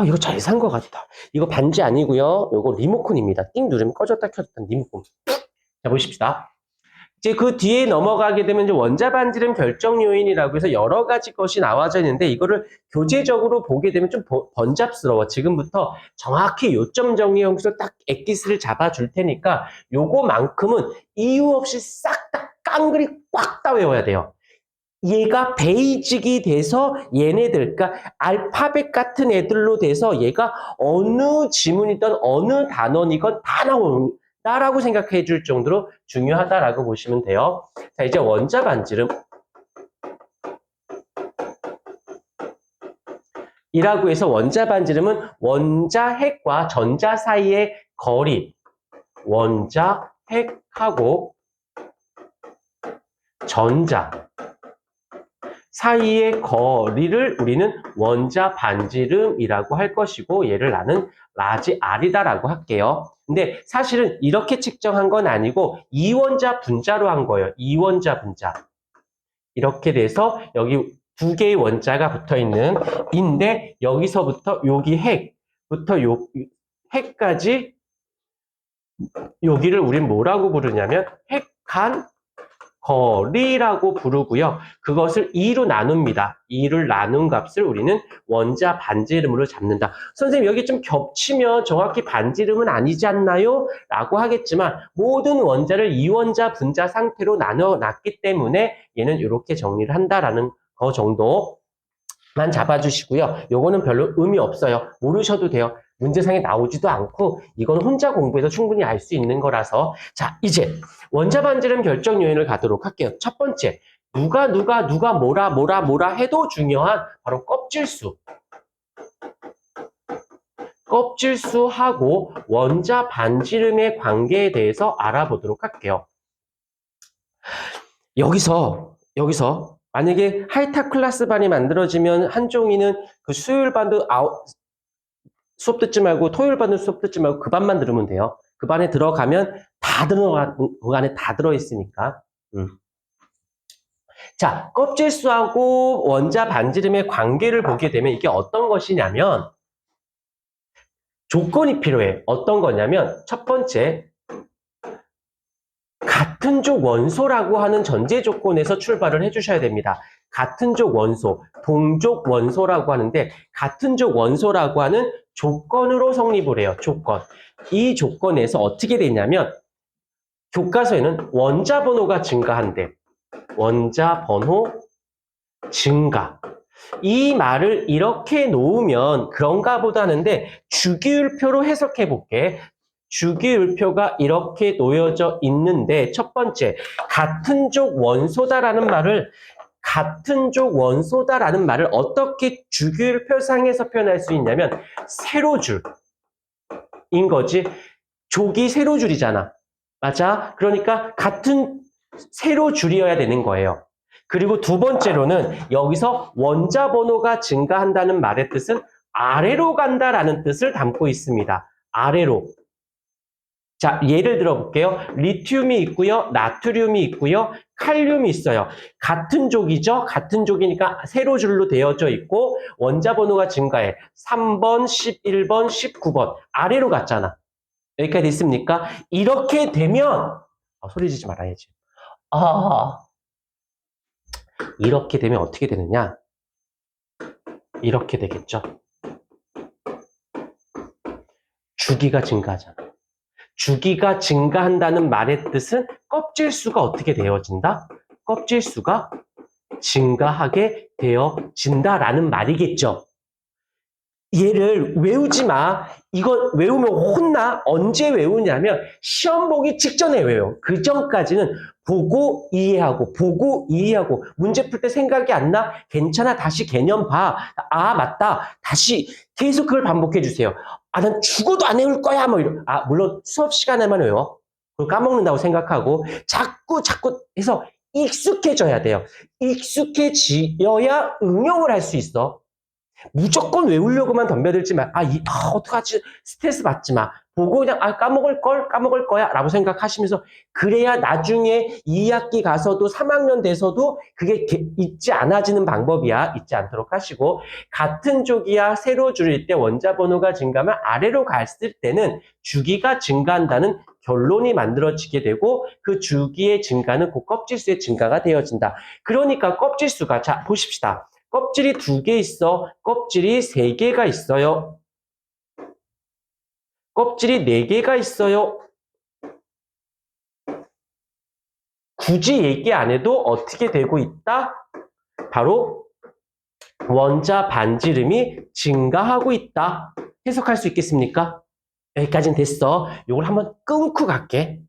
이거 잘 산 것 같다. 이거 반지 아니고요. 이거 리모컨입니다. 띵 누르면 꺼졌다 켜졌다 리모컨. 자, 보십시다. 이제 그 뒤에 넘어가게 되면 이제 원자 반지름 결정 요인이라고 해서 여러 가지 것이 나와져 있는데 이거를 교재적으로 보게 되면 좀 번잡스러워. 지금부터 정확히 요점 정리 형식으로 딱 엑기스를 잡아줄 테니까 요거만큼은 이유 없이 싹 다 깡그리 꽉 다 외워야 돼요. 얘가 베이직이 돼서 얘네들, 그러니까 알파벳 같은 애들로 돼서 얘가 어느 지문이든 어느 단원이건 다 나온다라고 생각해 줄 정도로 중요하다라고 보시면 돼요. 자, 이제 원자 반지름. 이라고 해서 원자 반지름은 원자 핵과 전자 사이의 거리, 원자 핵하고 전자 사이의 거리를 우리는 원자 반지름이라고 할 것이고 얘를 나는 라지 R이다라고 할게요. 근데 사실은 이렇게 측정한 건 아니고 이원자 분자로 한 거예요. 이원자 분자. 이렇게 돼서 여기 두 개의 원자가 붙어있는 인데 여기서부터 여기 핵부터 요 핵까지 여기를 우린 뭐라고 부르냐면 핵간 거리라고 부르고요. 그것을 2로 나눕니다. 2를 나눈 값을 우리는 원자 반지름으로 잡는다. 선생님 여기 좀 겹치면 정확히 반지름은 아니지 않나요? 라고 하겠지만 모든 원자를 이원자 분자 상태로 나눠놨기 때문에 얘는 이렇게 정리를 한다라는 거 정도만 잡아주시고요. 요거는 별로 의미 없어요. 모르셔도 돼요. 문제상에 나오지도 않고 이건 혼자 공부해서 충분히 알 수 있는 거라서. 자, 이제 원자 반지름 결정 요인을 가도록 할게요. 첫 번째, 누가 뭐라 해도 중요한 바로 껍질수. 껍질수하고 원자 반지름의 관계에 대해서 알아보도록 할게요. 여기서 만약에 하이타 클래스 반이 만들어지면 한종이는 그 수요일 반도 수업 듣지 말고 토요일 반도 수업 듣지 말고 그 반만 들으면 돼요. 그 반에 들어가면 그 안에 다 들어있으니까. 자, 껍질수하고 원자 반지름의 관계를 보게 되면 이게 어떤 것이냐면 조건이 필요해. 어떤 거냐면 첫 번째, 같은 족 원소라고 하는 전제 조건에서 출발을 해주셔야 됩니다. 같은 족 원소, 동족 원소라고 하는데 같은 족 원소라고 하는 조건으로 성립을 해요. 조건. 이 조건에서 어떻게 되냐면 교과서에는 원자 번호가 증가한대. 원자 번호 증가. 이 말을 이렇게 놓으면 그런가 보다 하는데 주기율표로 해석해 볼게. 주기율표가 이렇게 놓여져 있는데 첫 번째, 같은 족 원소다라는 말을 어떻게 주기율표상에서 표현할 수 있냐면 세로줄인 거지. 족이 세로줄이잖아. 맞아? 그러니까 같은 세로줄이어야 되는 거예요. 그리고 두 번째로는 여기서 원자 번호가 증가한다는 말의 뜻은 아래로 간다라는 뜻을 담고 있습니다. 아래로. 자, 예를 들어 볼게요. 리튬이 있고요. 나트륨이 있고요. 칼륨이 있어요. 같은 족이죠. 같은 족이니까 세로줄로 되어져 있고 원자 번호가 증가해. 3번, 11번, 19번. 아래로 갔잖아. 여기까지 있습니까? 이렇게 되면 소리 지지 말아야지. 이렇게 되면 어떻게 되느냐? 이렇게 되겠죠. 주기가 증가하잖아. 주기가 증가한다는 말의 뜻은 껍질수가 어떻게 되어진다? 껍질수가 증가하게 되어진다라는 말이겠죠. 얘를 외우지 마. 이거 외우면 혼나. 언제 외우냐면 시험 보기 직전에 외워. 그 전까지는 보고 이해하고 문제 풀 때 생각이 안 나? 괜찮아. 다시 개념 봐. 아, 맞다. 다시 계속 그걸 반복해 주세요. 난 죽어도 안 외울 거야. 물론 수업 시간에만 외워. 그걸 까먹는다고 생각하고 자꾸 해서 익숙해져야 돼요. 익숙해져야 응용을 할 수 있어. 무조건 외우려고만 덤벼들지 마. 어떡하지? 스트레스 받지 마. 보고 그냥 까먹을 거야 라고 생각하시면서 그래야 나중에 2학기 가서도 3학년 돼서도 그게 잊지 않아지는 방법이야. 잊지 않도록 하시고 같은 주기야 세로 줄일 때 원자 번호가 증가하면 아래로 갔을 때는 주기가 증가한다는 결론이 만들어지게 되고 그 주기의 증가는 그 껍질수의 증가가 되어진다. 그러니까 껍질수가 자 보십시다. 껍질이 2개 있어. 껍질이 3개가 있어요. 껍질이 4개가 있어요. 굳이 얘기 안 해도 어떻게 되고 있다? 바로 원자 반지름이 증가하고 있다. 해석할 수 있겠습니까? 여기까지는 됐어. 이걸 한번 끊고 갈게.